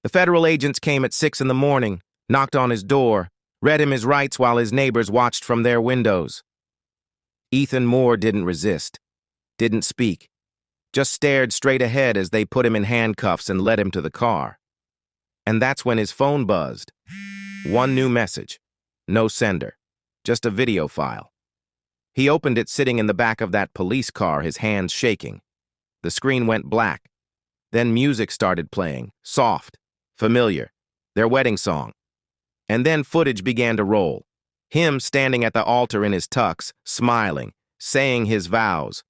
The federal agents came at 6 in the morning, knocked on his door, read him his rights while his neighbors watched from their windows. Ethan Moore didn't resist, didn't speak, just stared straight ahead as they put him in handcuffs and led him to the car. And that's when his phone buzzed. One new message. No sender. Just a video file. He opened it sitting in the back of that police car, his hands shaking. The screen went black. Then music started playing, soft, familiar, their wedding song. And then footage began to roll. Him standing at the altar in his tux, smiling, saying his vows.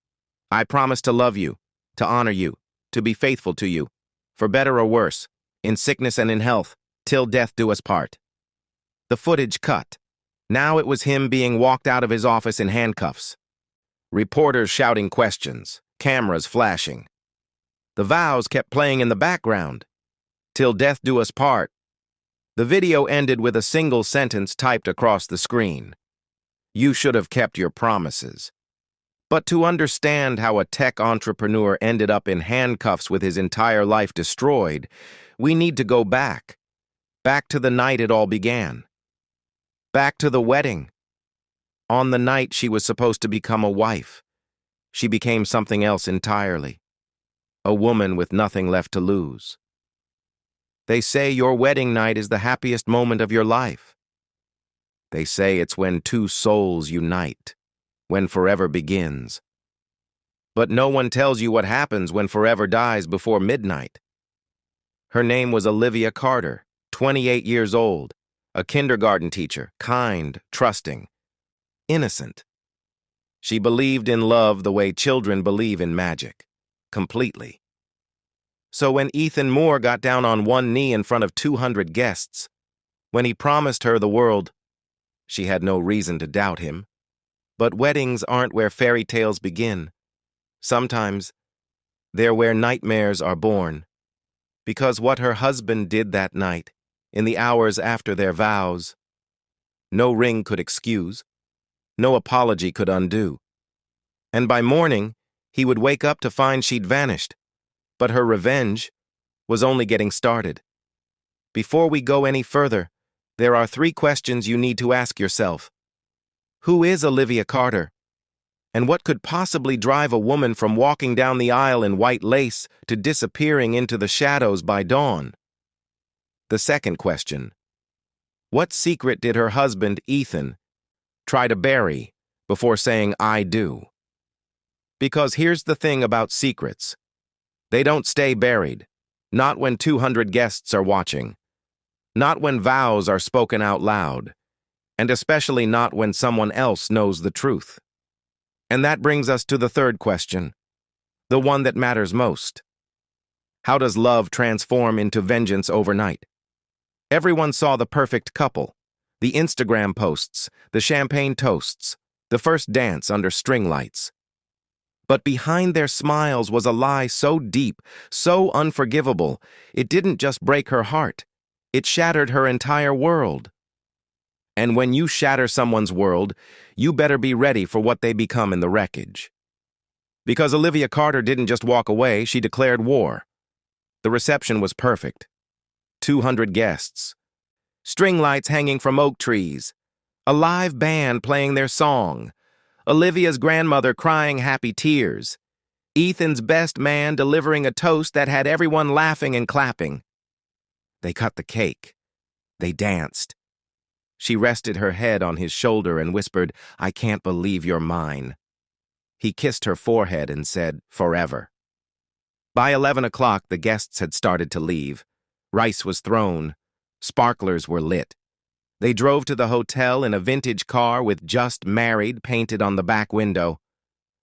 I promise to love you, to honor you, to be faithful to you, for better or worse, in sickness and in health, till death do us part. The footage cut. Now it was him being walked out of his office in handcuffs. Reporters shouting questions, cameras flashing. The vows kept playing in the background. Till death do us part. The video ended with a single sentence typed across the screen. You should have kept your promises. But to understand how a tech entrepreneur ended up in handcuffs with his entire life destroyed, we need to go back. Back to the night it all began. Back to the wedding. On the night she was supposed to become a wife, she became something else entirely. A woman with nothing left to lose. They say your wedding night is the happiest moment of your life. They say it's when two souls unite, when forever begins. But no one tells you what happens when forever dies before midnight. Her name was Olivia Carter, 28 years old, a kindergarten teacher, kind, trusting, innocent. She believed in love the way children believe in magic, completely. So when Ethan Moore got down on one knee in front of 200 guests, when he promised her the world, she had no reason to doubt him. But weddings aren't where fairy tales begin. Sometimes, they're where nightmares are born. Because what her husband did that night, in the hours after their vows, no ring could excuse, no apology could undo. And by morning, he would wake up to find she'd vanished. But her revenge was only getting started. Before we go any further, there are 3 questions you need to ask yourself. Who is Olivia Carter? And what could possibly drive a woman from walking down the aisle in white lace to disappearing into the shadows by dawn? The second question. What secret did her husband, Ethan, try to bury before saying, I do? Because here's the thing about secrets. They don't stay buried, not when 200 guests are watching, not when vows are spoken out loud, and especially not when someone else knows the truth. And that brings us to the third question, the one that matters most. How does love transform into vengeance overnight? Everyone saw the perfect couple, the Instagram posts, the champagne toasts, the first dance under string lights. But behind their smiles was a lie so deep, so unforgivable, it didn't just break her heart, it shattered her entire world. And when you shatter someone's world, you better be ready for what they become in the wreckage. Because Olivia Carter didn't just walk away, she declared war. The reception was perfect. 200 guests. String lights hanging from oak trees. A live band playing their song. Olivia's grandmother crying happy tears. Ethan's best man delivering a toast that had everyone laughing and clapping. They cut the cake. They danced. She rested her head on his shoulder and whispered, I can't believe you're mine. He kissed her forehead and said, forever. By 11 o'clock, the guests had started to leave. Rice was thrown. Sparklers were lit. They drove to the hotel in a vintage car with Just Married painted on the back window.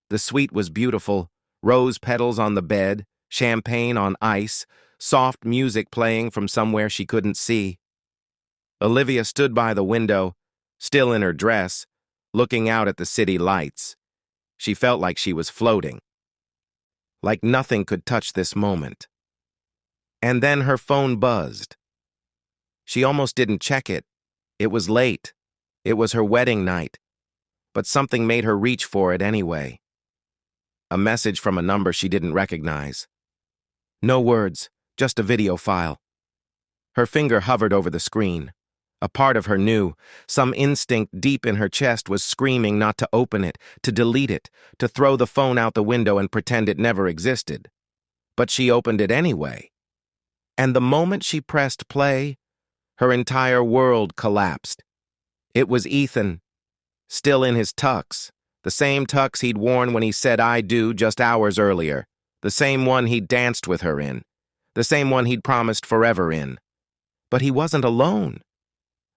The suite was beautiful, rose petals on the bed, champagne on ice, soft music playing from somewhere she couldn't see. Olivia stood by the window, still in her dress, looking out at the city lights. She felt like she was floating. Like nothing could touch this moment. And then her phone buzzed. She almost didn't check it. It was late. It was her wedding night. But something made her reach for it anyway. A message from a number she didn't recognize. No words, just a video file. Her finger hovered over the screen. A part of her knew. Some instinct deep in her chest was screaming not to open it, to delete it, to throw the phone out the window and pretend it never existed. But she opened it anyway. And the moment she pressed play, her entire world collapsed. It was Ethan, still in his tux, the same tux he'd worn when he said "I do" just hours earlier, the same one he'd danced with her in, the same one he'd promised forever in. But he wasn't alone.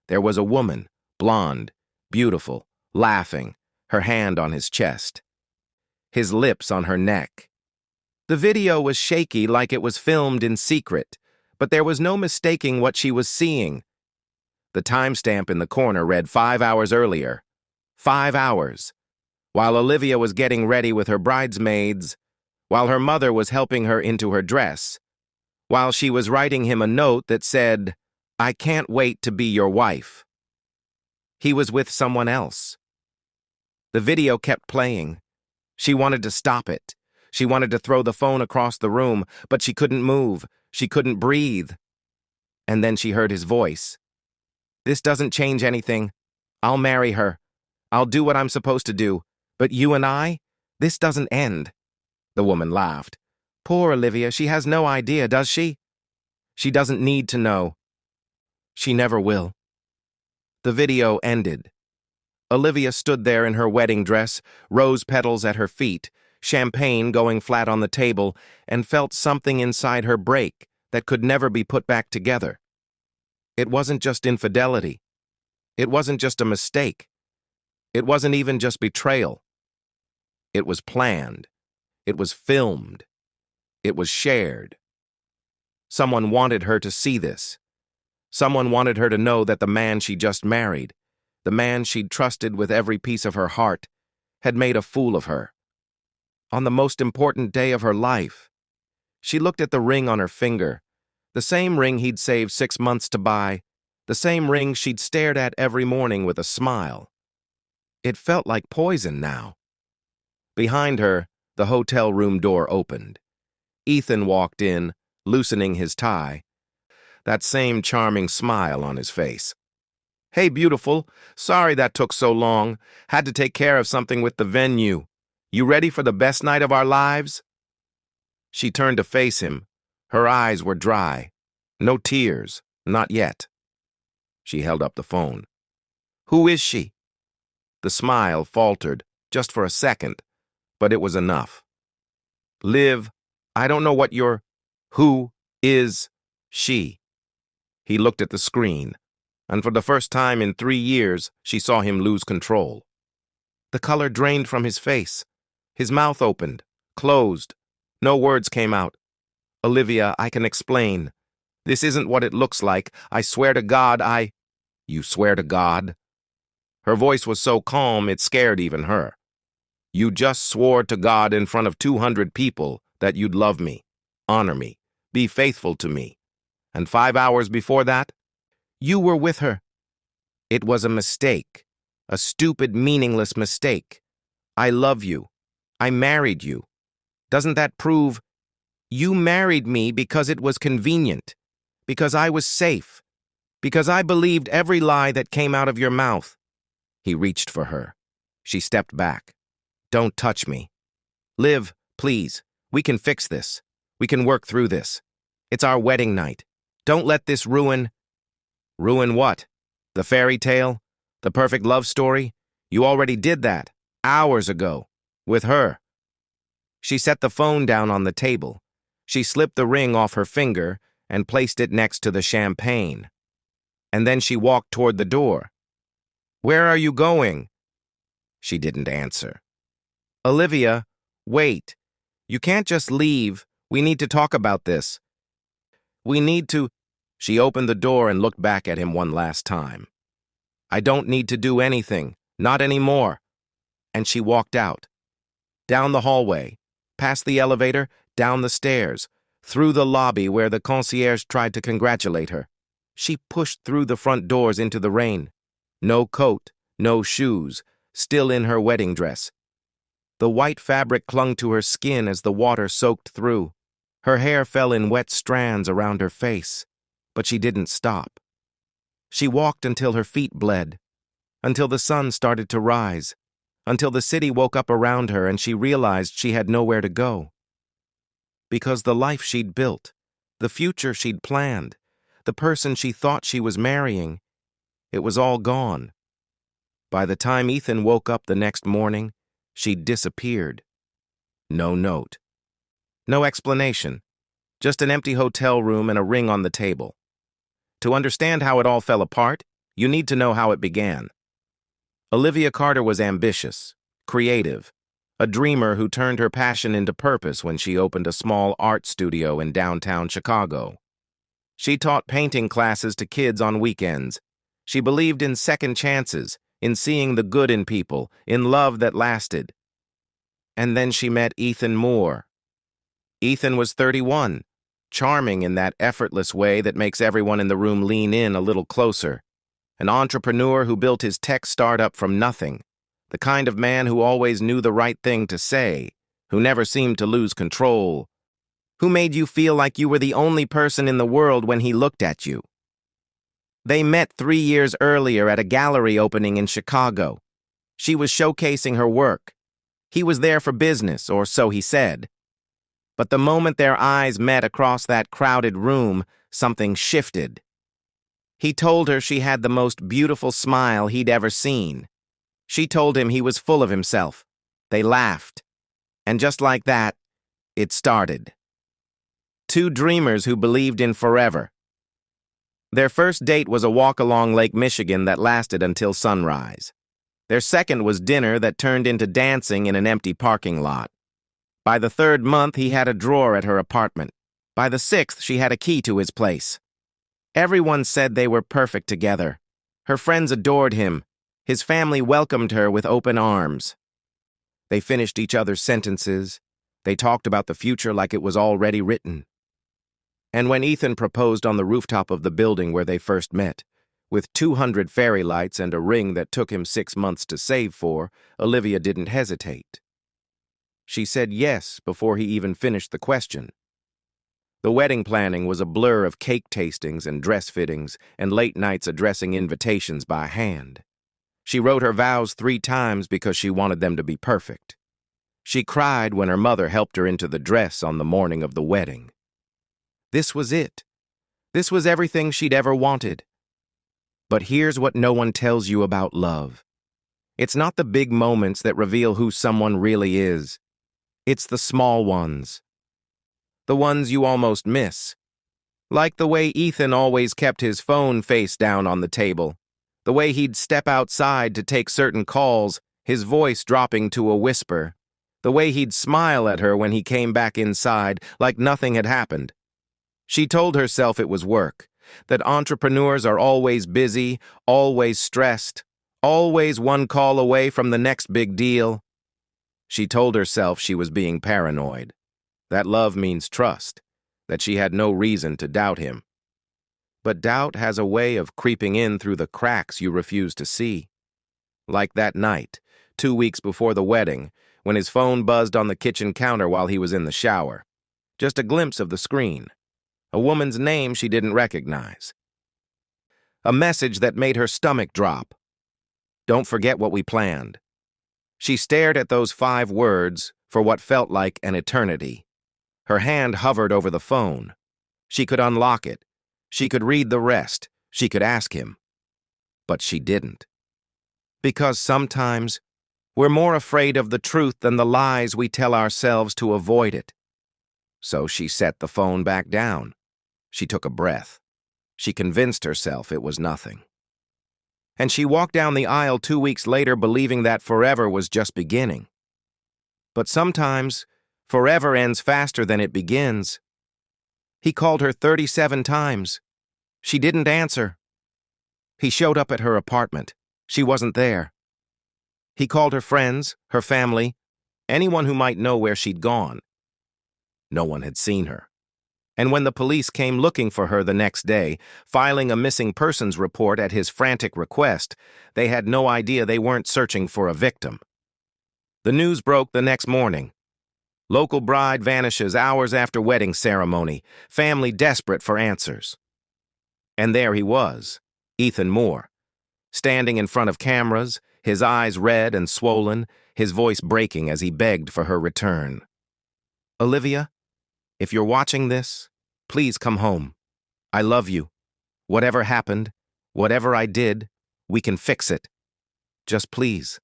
There was a woman, blonde, beautiful, laughing, her hand on his chest, his lips on her neck. The video was shaky like it was filmed in secret, but there was no mistaking what she was seeing. The timestamp in the corner read 5 hours earlier. 5 hours. While Olivia was getting ready with her bridesmaids, while her mother was helping her into her dress, while she was writing him a note that said, "I can't wait to be your wife." He was with someone else. The video kept playing. She wanted to stop it. She wanted to throw the phone across the room, but she couldn't move. She couldn't breathe. And then she heard his voice. "This doesn't change anything. I'll marry her. I'll do what I'm supposed to do. But you and I, this doesn't end." The woman laughed. "Poor Olivia, she has no idea, does she? She doesn't need to know. She never will." The video ended. Olivia stood there in her wedding dress, rose petals at her feet, champagne going flat on the table, and felt something inside her break that could never be put back together. It wasn't just infidelity. It wasn't just a mistake. It wasn't even just betrayal. It was planned. It was filmed. It was shared. Someone wanted her to see this. Someone wanted her to know that the man she just married, the man she'd trusted with every piece of her heart, had made a fool of her. On the most important day of her life, she looked at the ring on her finger, the same ring he'd saved 6 months to buy, the same ring she'd stared at every morning with a smile. It felt like poison now. Behind her, the hotel room door opened. Ethan walked in, loosening his tie, that same charming smile on his face. "Hey, beautiful. Sorry that took so long. Had to take care of something with the venue. You ready for the best night of our lives?" She turned to face him. Her eyes were dry. No tears, not yet. She held up the phone. "Who is she?" The smile faltered, just for a second, but it was enough. "Liv, I don't know what you're... Who is she?" He looked at the screen, and for the first time in 3 years, she saw him lose control. The color drained from his face. His mouth opened, closed. No words came out. "Olivia, I can explain. This isn't what it looks like. I swear to God, You swear to God?" Her voice was so calm it scared even her. "You just swore to God in front of 200 people that you'd love me, honor me, be faithful to me. And 5 hours before that, you were with her." "It was a mistake, a stupid, meaningless mistake. I love you. I married you. Doesn't that prove you married me because it was convenient, because I was safe, because I believed every lie that came out of your mouth?" He reached for her. She stepped back. "Don't touch me. Liv, please, we can fix this. We can work through this. It's our wedding night. Don't let this ruin..." "Ruin what? The fairy tale? The perfect love story? You already did that, hours ago, with her." She set the phone down on the table. She slipped the ring off her finger and placed it next to the champagne. And then she walked toward the door. "Where are you going?" She didn't answer. "Olivia, wait. You can't just leave. We need to talk about this. We need to..." She opened the door and looked back at him one last time. "I don't need to do anything. Not anymore." And she walked out. Down the hallway, past the elevator, down the stairs, through the lobby where the concierge tried to congratulate her. She pushed through the front doors into the rain. No coat, no shoes, still in her wedding dress. The white fabric clung to her skin as the water soaked through. Her hair fell in wet strands around her face. But she didn't stop. She walked until her feet bled, until the sun started to rise, until the city woke up around her and she realized she had nowhere to go. Because the life she'd built, the future she'd planned, the person she thought she was marrying, it was all gone. By the time Ethan woke up the next morning, she'd disappeared. No note. No explanation. Just an empty hotel room and a ring on the table. To understand how it all fell apart, you need to know how it began. Olivia Carter was ambitious, creative, a dreamer who turned her passion into purpose when she opened a small art studio in downtown Chicago. She taught painting classes to kids on weekends. She believed in second chances, in seeing the good in people, in love that lasted. And then she met Ethan Moore. Ethan was 31, charming in that effortless way that makes everyone in the room lean in a little closer. An entrepreneur who built his tech startup from nothing. The kind of man who always knew the right thing to say, who never seemed to lose control, who made you feel like you were the only person in the world when he looked at you. They met 3 years earlier at a gallery opening in Chicago. She was showcasing her work. He was there for business, or so he said. But the moment their eyes met across that crowded room, something shifted. He told her she had the most beautiful smile he'd ever seen. She told him he was full of himself. They laughed. And just like that, it started. Two dreamers who believed in forever. Their first date was a walk along Lake Michigan that lasted until sunrise. Their second was dinner that turned into dancing in an empty parking lot. By the 3rd month, he had a drawer at her apartment. By the 6th, she had a key to his place. Everyone said they were perfect together. Her friends adored him. His family welcomed her with open arms. They finished each other's sentences. They talked about the future like it was already written. And when Ethan proposed on the rooftop of the building where they first met, with 200 fairy lights and a ring that took him 6 months to save for, Olivia didn't hesitate. She said yes before he even finished the question. The wedding planning was a blur of cake tastings and dress fittings and late nights addressing invitations by hand. She wrote her vows 3 times because she wanted them to be perfect. She cried when her mother helped her into the dress on the morning of the wedding. This was it. This was everything she'd ever wanted. But here's what no one tells you about love. It's not the big moments that reveal who someone really is. It's the small ones. The ones you almost miss. Like the way Ethan always kept his phone face down on the table. The way he'd step outside to take certain calls, his voice dropping to a whisper. The way he'd smile at her when he came back inside, like nothing had happened. She told herself it was work, that entrepreneurs are always busy, always stressed, always one call away from the next big deal. She told herself she was being paranoid, that love means trust, that she had no reason to doubt him. But doubt has a way of creeping in through the cracks you refuse to see. Like that night, 2 weeks before the wedding, when his phone buzzed on the kitchen counter while he was in the shower. Just a glimpse of the screen. A woman's name she didn't recognize. A message that made her stomach drop. Don't forget what we planned. She stared at those 5 words for what felt like an eternity. Her hand hovered over the phone. She could unlock it. She could read the rest. She could ask him. But she didn't. Because sometimes we're more afraid of the truth than the lies we tell ourselves to avoid it. So she set the phone back down. She took a breath. She convinced herself it was nothing. And she walked down the aisle 2 weeks later believing that forever was just beginning. But sometimes, forever ends faster than it begins. He called her 37 times. She didn't answer. He showed up at her apartment. She wasn't there. He called her friends, her family, anyone who might know where she'd gone. No one had seen her. And when the police came looking for her the next day, filing a missing persons report at his frantic request, they had no idea they weren't searching for a victim. The news broke the next morning. Local bride vanishes hours after wedding ceremony, family desperate for answers. And there he was, Ethan Moore, standing in front of cameras, his eyes red and swollen, his voice breaking as he begged for her return. "Olivia, if you're watching this, please come home. I love you. Whatever happened, whatever I did, we can fix it. Just please,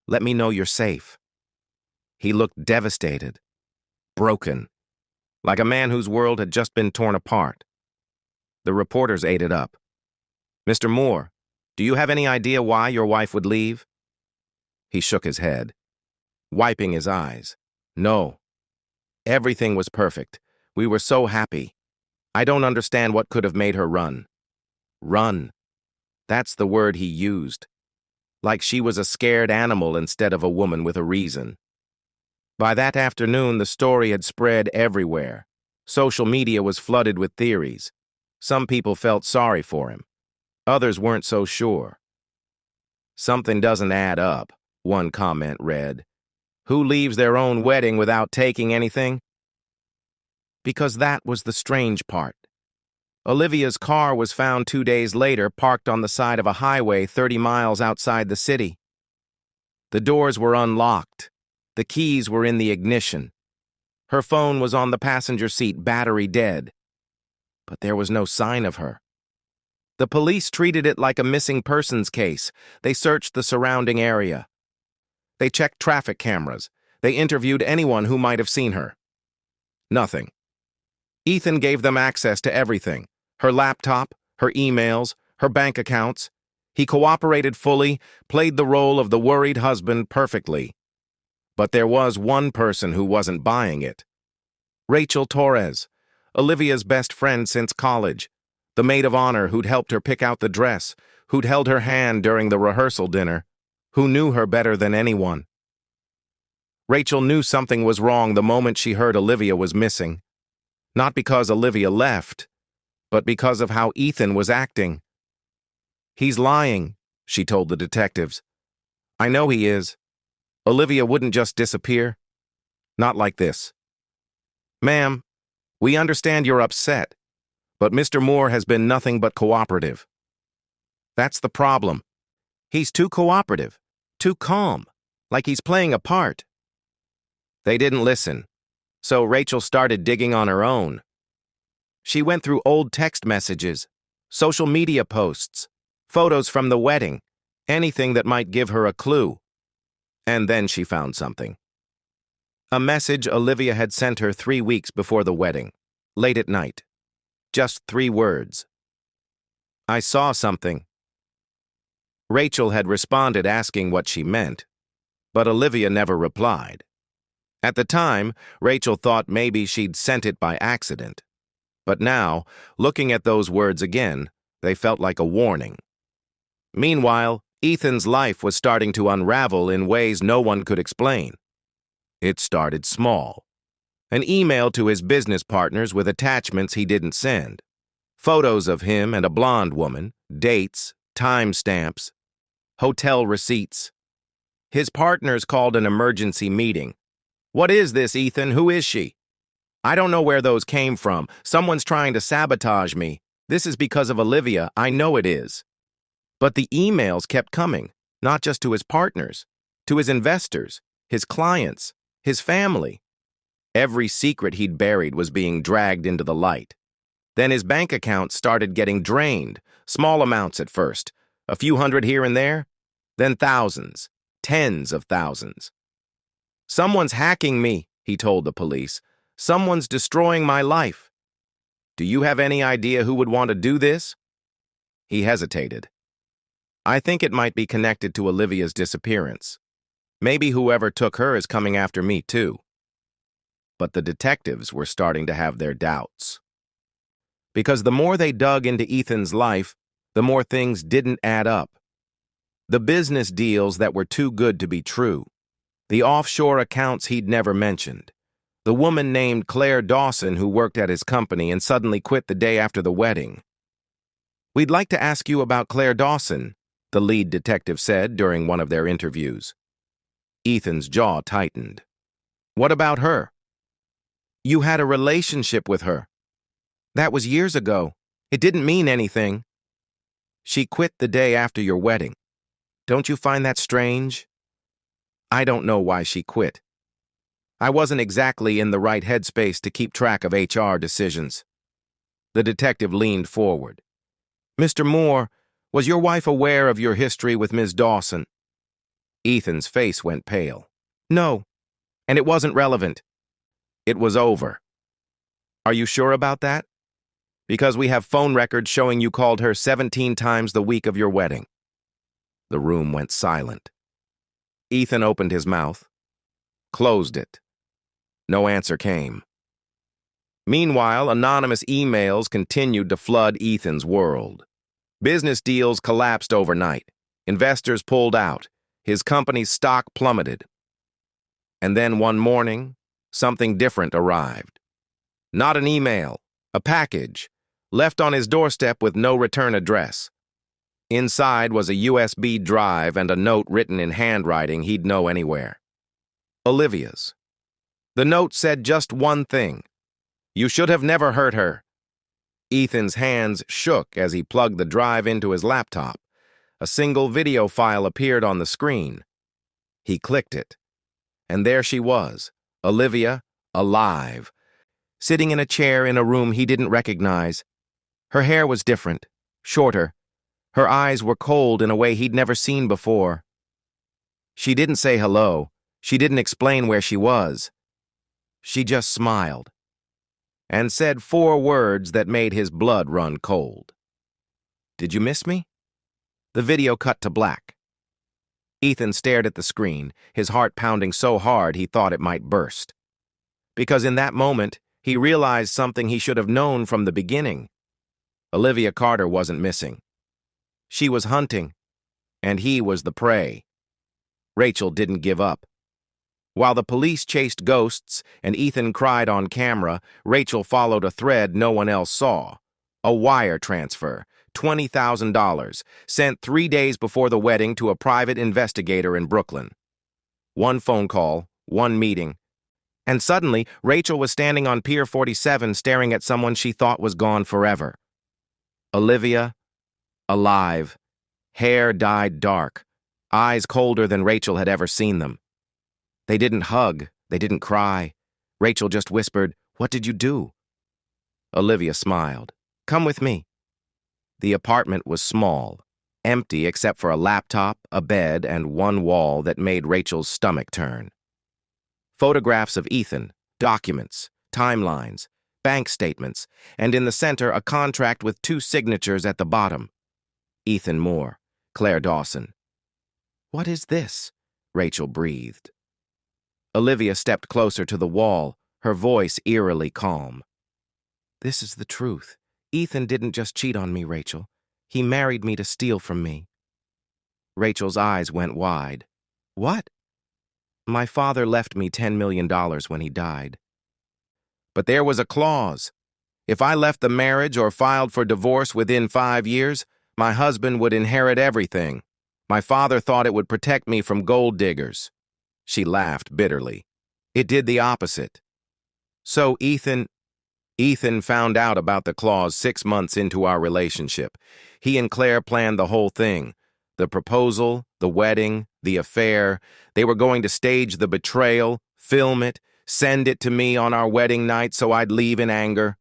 let me know you're safe." He looked devastated, broken, like a man whose world had just been torn apart. The reporters ate it up. "Mr. Moore, do you have any idea why your wife would leave?" He shook his head, wiping his eyes. "No. Everything was perfect. We were so happy. I don't understand what could have made her run." Run. That's the word he used. Like she was a scared animal instead of a woman with a reason. By that afternoon, the story had spread everywhere. Social media was flooded with theories. Some people felt sorry for him. Others weren't so sure. "Something doesn't add up," one comment read. "Who leaves their own wedding without taking anything?" Because that was the strange part. Olivia's car was found 2 days later parked on the side of a highway 30 miles outside the city. The doors were unlocked. The keys were in the ignition. Her phone was on the passenger seat, battery dead. But there was no sign of her. The police treated it like a missing persons case. They searched the surrounding area. They checked traffic cameras. They interviewed anyone who might have seen her. Nothing. Ethan gave them access to everything. Her laptop, her emails, her bank accounts. He cooperated fully, played the role of the worried husband perfectly. But there was one person who wasn't buying it. Rachel Torres, Olivia's best friend since college, the maid of honor who'd helped her pick out the dress, who'd held her hand during the rehearsal dinner, who knew her better than anyone. Rachel knew something was wrong the moment she heard Olivia was missing. Not because Olivia left, but because of how Ethan was acting. "He's lying," she told the detectives. "I know he is. Olivia wouldn't just disappear. Not like this. Ma'am, we understand you're upset, but Mr. Moore has been nothing but cooperative. That's the problem. He's too cooperative, too calm, like he's playing a part." They didn't listen, so Rachel started digging on her own. She went through old text messages, social media posts, photos from the wedding, anything that might give her a clue. And then she found something. A message Olivia had sent her 3 weeks before the wedding, late at night. Just 3 words. "I saw something." Rachel had responded asking what she meant, but Olivia never replied. At the time, Rachel thought maybe she'd sent it by accident. But now, looking at those words again, they felt like a warning. Meanwhile, Ethan's life was starting to unravel in ways no one could explain. It started small. An email to his business partners with attachments he didn't send. Photos of him and a blonde woman, dates, timestamps, hotel receipts. His partners called an emergency meeting. "What is this, Ethan? Who is she?" "I don't know where those came from. Someone's trying to sabotage me. This is because of Olivia. I know it is." But the emails kept coming, not just to his partners, to his investors, his clients, his family. Every secret he'd buried was being dragged into the light. Then his bank accounts started getting drained, small amounts at first, a few hundred here and there, then thousands, tens of thousands. "Someone's hacking me," he told the police. "Someone's destroying my life. Do you have any idea who would want to do this?" He hesitated. "I think it might be connected to Olivia's disappearance. Maybe whoever took her is coming after me too." But the detectives were starting to have their doubts. Because the more they dug into Ethan's life, the more things didn't add up. The business deals that were too good to be true. The offshore accounts he'd never mentioned. The woman named Claire Dawson who worked at his company and suddenly quit the day after the wedding. "We'd like to ask you about Claire Dawson," the lead detective said during one of their interviews. Ethan's jaw tightened. "What about her?" "You had a relationship with her." "That was years ago. It didn't mean anything. She quit the day after your wedding. Don't you find that strange? I don't know why she quit. I wasn't exactly in the right headspace to keep track of HR decisions. The detective leaned forward. Mr. Moore, was your wife aware of your history with Ms. Dawson? Ethan's face went pale. No, and it wasn't relevant. It was over. Are you sure about that? Because we have phone records showing you called her 17 times the week of your wedding. The room went silent. Ethan opened his mouth, closed it. No answer came. Meanwhile, anonymous emails continued to flood Ethan's world. Business deals collapsed overnight. Investors pulled out. His company's stock plummeted. And then one morning, something different arrived. Not an email, a package, left on his doorstep with no return address. Inside was a USB drive and a note written in handwriting he'd know anywhere. Olivia's. The note said just one thing. You should have never hurt her. Ethan's hands shook as he plugged the drive into his laptop. A single video file appeared on the screen. He clicked it. And there she was, Olivia, alive, sitting in a chair in a room he didn't recognize. Her hair was different, shorter. Her eyes were cold in a way he'd never seen before. She didn't say hello. She didn't explain where she was. She just smiled and said 4 words that made his blood run cold. Did you miss me? The video cut to black. Ethan stared at the screen, his heart pounding so hard he thought it might burst. Because in that moment, he realized something he should have known from the beginning. Olivia Carter wasn't missing. She was hunting, and he was the prey. Rachel didn't give up. While the police chased ghosts and Ethan cried on camera, Rachel followed a thread no one else saw. A wire transfer, $20,000, sent 3 days before the wedding to a private investigator in Brooklyn. One phone call, one meeting. And suddenly, Rachel was standing on Pier 47 staring at someone she thought was gone forever. Olivia, alive, hair dyed dark, eyes colder than Rachel had ever seen them. They didn't hug, they didn't cry. Rachel just whispered, "What did you do?" Olivia smiled. "Come with me." The apartment was small, empty except for a laptop, a bed, and one wall that made Rachel's stomach turn. Photographs of Ethan, documents, timelines, bank statements, and in the center a contract with 2 signatures at the bottom. Ethan Moore, Claire Dawson. "What is this?" Rachel breathed. Olivia stepped closer to the wall, her voice eerily calm. "This is the truth. Ethan didn't just cheat on me, Rachel. He married me to steal from me." Rachel's eyes went wide. "What?" "My father left me $10 million when he died. But there was a clause. If I left the marriage or filed for divorce within 5 years, my husband would inherit everything. My father thought it would protect me from gold diggers." She laughed bitterly. "It did the opposite." "So Ethan found out about the clause 6 months into our relationship. He and Claire planned the whole thing. The proposal, the wedding, the affair. They were going to stage the betrayal, film it, send it to me on our wedding night so I'd leave in anger.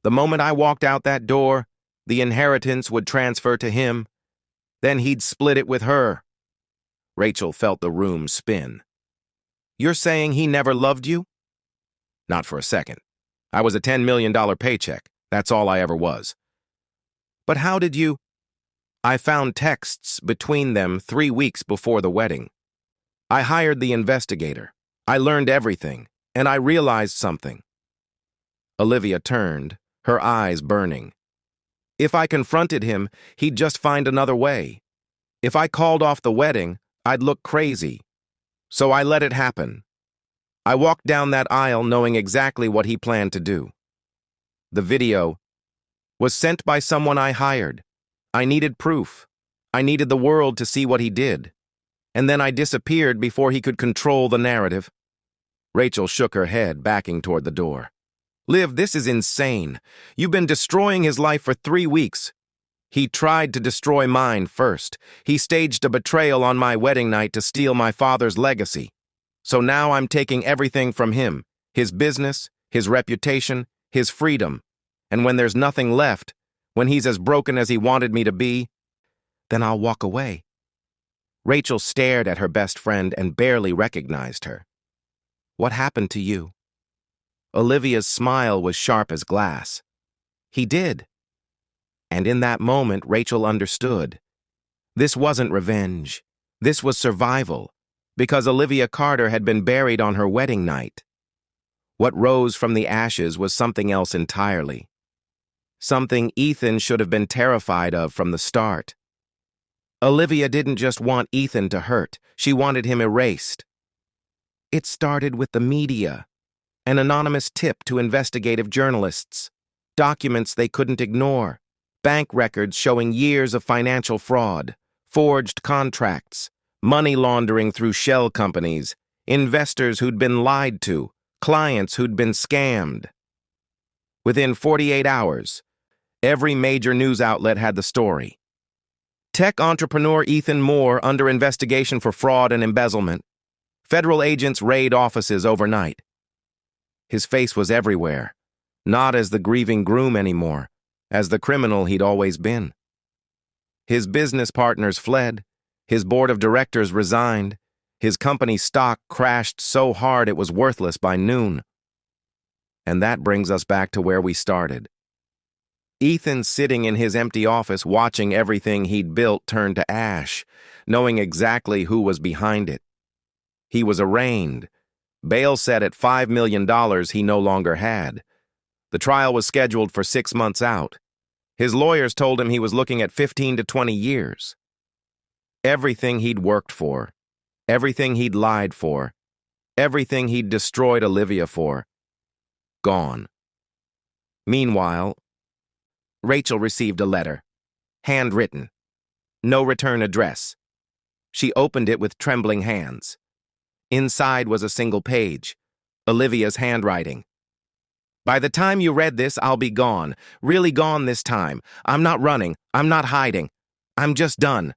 The moment I walked out that door, the inheritance would transfer to him. Then he'd split it with her." Rachel felt the room spin. "You're saying he never loved you?" "Not for a second. I was a $10 million paycheck. That's all I ever was." "But how did you—" "I found texts between them 3 weeks before the wedding. I hired the investigator. I learned everything, and I realized something." Olivia turned, her eyes burning. "If I confronted him, he'd just find another way. If I called off the wedding, I'd look crazy. So I let it happen. I walked down that aisle knowing exactly what he planned to do. The video was sent by someone I hired. I needed proof. I needed the world to see what he did. And then I disappeared before he could control the narrative." Rachel shook her head, backing toward the door. Liv, this is insane. You've been destroying his life for 3 weeks. He tried to destroy mine first. He staged a betrayal on my wedding night to steal my father's legacy. So now I'm taking everything from him, his business, his reputation, his freedom. And when there's nothing left, when he's as broken as he wanted me to be, then I'll walk away. Rachel stared at her best friend and barely recognized her. What happened to you? Olivia's smile was sharp as glass. He did. And in that moment, Rachel understood. This wasn't revenge. This was survival, because Olivia Carter had been buried on her wedding night. What rose from the ashes was something else entirely. Something Ethan should have been terrified of from the start. Olivia didn't just want Ethan to hurt, she wanted him erased. It started with the media. An anonymous tip to investigative journalists. Documents they couldn't ignore. Bank records showing years of financial fraud. Forged contracts. Money laundering through shell companies. Investors who'd been lied to. Clients who'd been scammed. Within 48 hours, every major news outlet had the story. Tech entrepreneur Ethan Moore under investigation for fraud and embezzlement. Federal agents raid offices overnight. His face was everywhere, not as the grieving groom anymore, as the criminal he'd always been. His business partners fled, his board of directors resigned, his company's stock crashed so hard it was worthless by noon. And that brings us back to where we started. Ethan sitting in his empty office watching everything he'd built turn to ash, knowing exactly who was behind it. He was arraigned. Bail set at $5 million he no longer had. The trial was scheduled for 6 months out. His lawyers told him he was looking at 15 to 20 years. Everything he'd worked for, everything he'd lied for, everything he'd destroyed Olivia for, gone. Meanwhile, Rachel received a letter, handwritten, no return address. She opened it with trembling hands. Inside was a single page, Olivia's handwriting. By the time you read this, I'll be gone, really gone this time. I'm not running, I'm not hiding, I'm just done.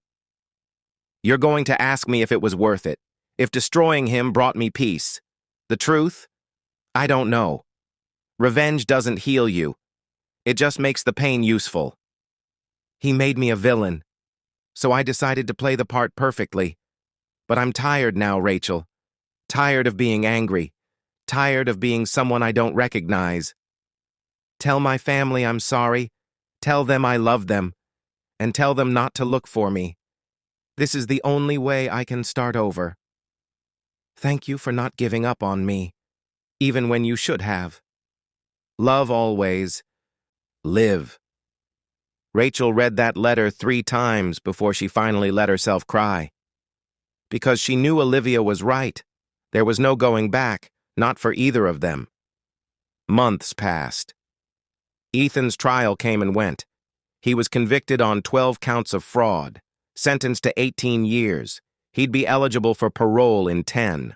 You're going to ask me if it was worth it, if destroying him brought me peace. The truth? I don't know. Revenge doesn't heal you. It just makes the pain useful. He made me a villain, so I decided to play the part perfectly. But I'm tired now, Rachel. Tired of being angry. Tired of being someone I don't recognize. Tell my family I'm sorry. Tell them I love them. And tell them not to look for me. This is the only way I can start over. Thank you for not giving up on me, even when you should have. Love always. Live. Rachel read that letter 3 times before she finally let herself cry. Because she knew Olivia was right. There was no going back, not for either of them. Months passed. Ethan's trial came and went. He was convicted on 12 counts of fraud, sentenced to 18 years. He'd be eligible for parole in 10.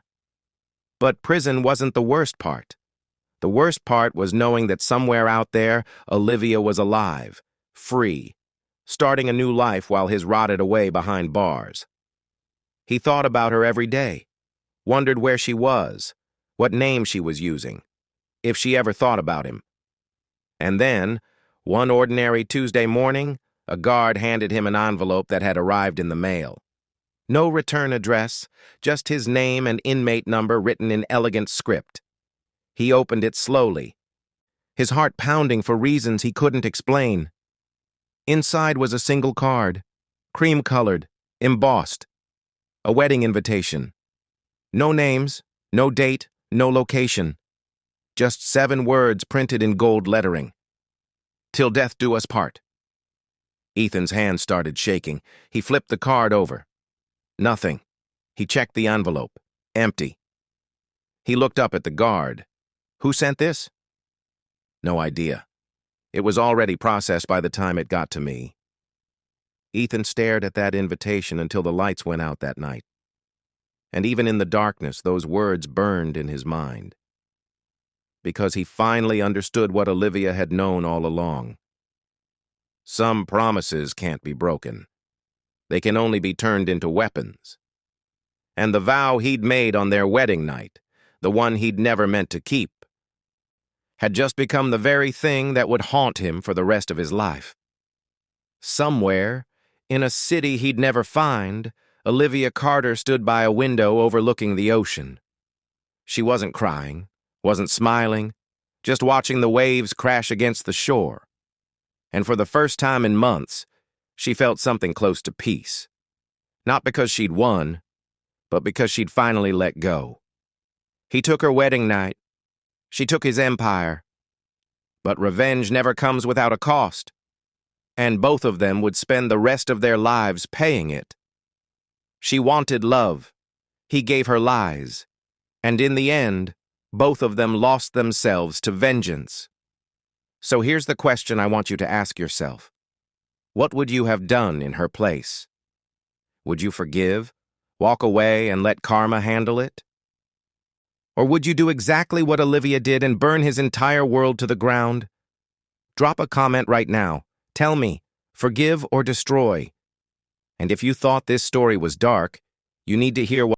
But prison wasn't the worst part. The worst part was knowing that somewhere out there, Olivia was alive, free, starting a new life while his rotted away behind bars. He thought about her every day, wondered where she was, what name she was using, if she ever thought about him. And then, one ordinary Tuesday morning, a guard handed him an envelope that had arrived in the mail. No return address, just his name and inmate number written in elegant script. He opened it slowly, his heart pounding for reasons he couldn't explain. Inside was a single card, cream-colored, embossed. A wedding invitation. No names, no date, no location. Just 7 words printed in gold lettering. Till death do us part. Ethan's hand started shaking. He flipped the card over. Nothing. He checked the envelope. Empty. He looked up at the guard. Who sent this? No idea. It was already processed by the time it got to me. Ethan stared at that invitation until the lights went out that night. And even in the darkness, those words burned in his mind. because he finally understood what Olivia had known all along. Some promises can't be broken. They can only be turned into weapons. And the vow he'd made on their wedding night, the one he'd never meant to keep, had just become the very thing that would haunt him for the rest of his life. Somewhere, in a city he'd never find, Olivia Carter stood by a window overlooking the ocean. She wasn't crying, wasn't smiling, just watching the waves crash against the shore. And for the first time in months, she felt something close to peace. Not because she'd won, but because she'd finally let go. He took her wedding night. She took his empire. But revenge never comes without a cost. And both of them would spend the rest of their lives paying it. She wanted love. He gave her lies. And in the end, both of them lost themselves to vengeance. So here's the question I want you to ask yourself. What would you have done in her place? Would you forgive, walk away, and let karma handle it? Or would you do exactly what Olivia did and burn his entire world to the ground? Drop a comment right now. Tell me, forgive or destroy? And if you thought this story was dark, you need to hear what